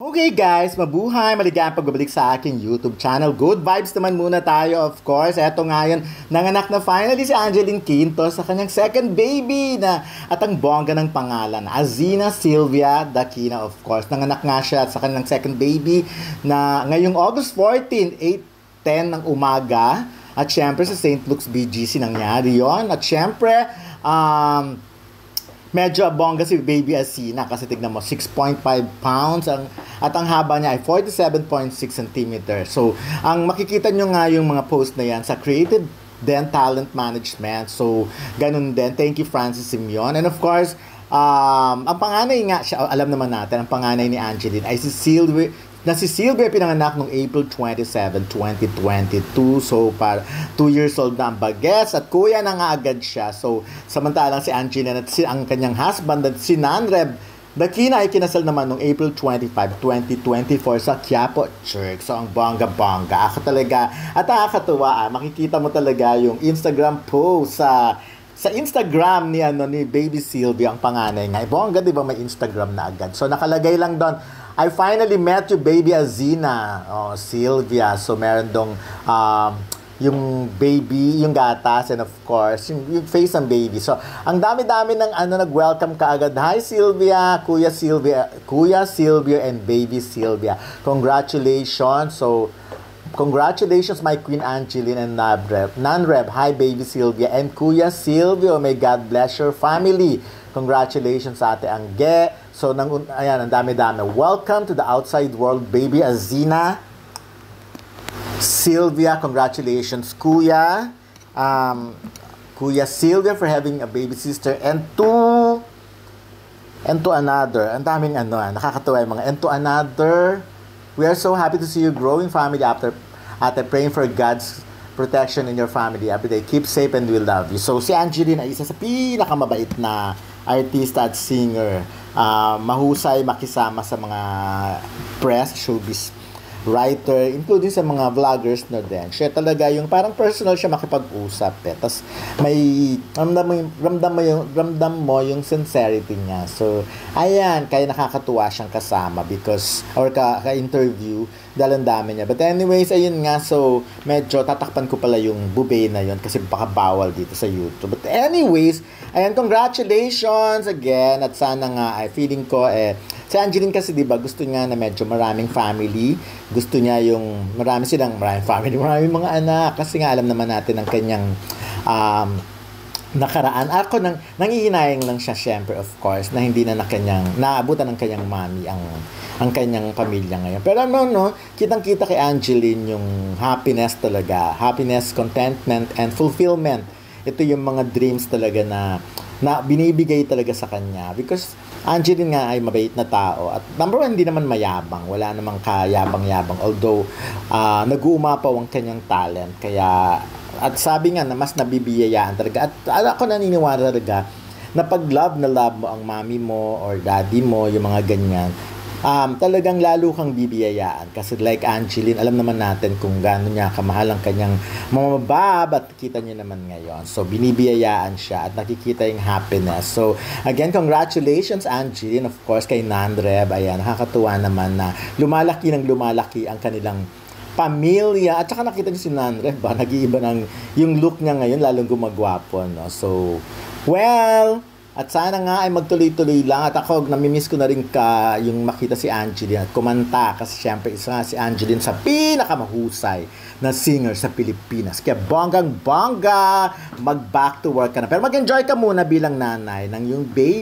Okay guys, mabuhay, maligayang pagbabalik sa aking YouTube channel. Good vibes naman muna tayo, of course. Eto nga yun, nanganak na finally si Angeline Quinto sa kanyang second baby na at ang bongga ng pangalan, Azina Sylvia Daquina, of course. Nanganak nga siya sa kanyang second baby na ngayong August 14, 8:10 ng umaga. At syempre sa St. Luke's BGC nangyari yon. At syempre, medyo bongga si Baby Azina kasi tignan mo 6.5 pounds at ang haba niya ay 47.6 cm. So, ang makikita nyo nga yung mga post na yan sa Creative Den Talent Management. So, ganun din. Thank you, Francis Simeon. And of course, ang panganay nga, alam naman natin, ang panganay ni Angeline ay si Sylvia pinanganak noong April 27, 2022. So, para 2 years old na ang bagets at kuya na nga agad siya. So, samantalang si Angeline at ang kanyang husband at si Nanreb Daquina ay kinasal naman noong April 25, 2024 sa Quiapo Church. So, ang bongga-bongga. Ako talaga, at nakakatuwa, makikita mo talaga yung Instagram post sa Instagram ni Baby Sylvia, ang panganay nga. Bongga, di ba may Instagram na agad? So, nakalagay lang doon, I finally met you, Baby Azina. Oh, Sylvia. So, meron dong yung baby, yung gatas, and of course, yung face ng baby. So, ang dami-dami ng nag-welcome ka agad. Hi, Sylvia, Kuya Sylvia, and Baby Sylvia. Congratulations. So, congratulations, my Queen Angeline and Nanreb. Hi, Baby Sylvia, and Kuya Sylvia. May God bless your family. Congratulations sa ate Angge. So, ayan, ang dami-dami. Welcome to the outside world, Baby Azina. Sylvia, congratulations, Kuya. Kuya Sylvia for having a baby sister. And to another. Ang daming nakakatawa yung mga. And to another, we are so happy to see you growing family after praying for God's protection in your family every day. Keep safe and we love you. So, si Angeline ay isa sa pinakamabait na artista at singer. Mahusay makisama sa mga press, showbiz writer, including sa mga vloggers na din. Siya talaga yung parang personal siya makipag-usap. Tapos may ramdam mo yung sincerity niya. So, ayan, kaya nakakatuwa siyang kasama because, or ka-interview, dahil ang dami niya. But anyways, ayun nga, so, medyo tatakpan ko pala yung bube na yun kasi baka bawal dito sa YouTube. But anyways, ayan, congratulations again. At sana nga, feeling ko, si Angeline kasi, di ba, gusto niya na medyo maraming family. Gusto niya yung maraming family, maraming mga anak. Kasi nga, alam naman natin ang kanyang nakaraan. Ako, nangihinayang lang siya, syempre, of course, na hindi na naabutan ng kanyang mami ang kanyang pamilya ngayon. Pero kitang-kita kay Angeline yung happiness talaga. Happiness, contentment, and fulfillment. Ito yung mga dreams talaga na binibigay talaga sa kanya. Because Angeline nga ay mabait na tao. At number one, hindi naman mayabang. Wala namang kayabang-yabang. Although, nag-uumapaw ang kanyang talent. Kaya, at sabi nga na mas nabibiyayaan talaga. At ako naniniwala talaga na pag love mo ang mami mo or daddy mo, yung mga ganyan, talagang lalo kang bibiyayaan. Kasi like Angeline, alam naman natin kung gaano niya kamahal ang kanyang mamabab at kita niyo naman ngayon. So, binibiyayaan siya at nakikita yung happiness. So, again, congratulations Angeline, of course, kay Nanreb. Ayan, nakakatuwa naman na lumalaki ang kanilang pamilya. At saka nakita niyo si Nanreb, nag-iiba yung look niya ngayon, lalong gumagwapo. No? So, well, at sana nga ay magtuloy-tuloy lang. At ako, namimiss ko na rin yung makita si Angeline at kumanta. Kasi syempre, isa nga si Angeline sa pinakamahusay na singer sa Pilipinas. Kaya bonggang-bongga, mag-back to work ka na. Pero mag-enjoy ka muna bilang nanay ng yung baby.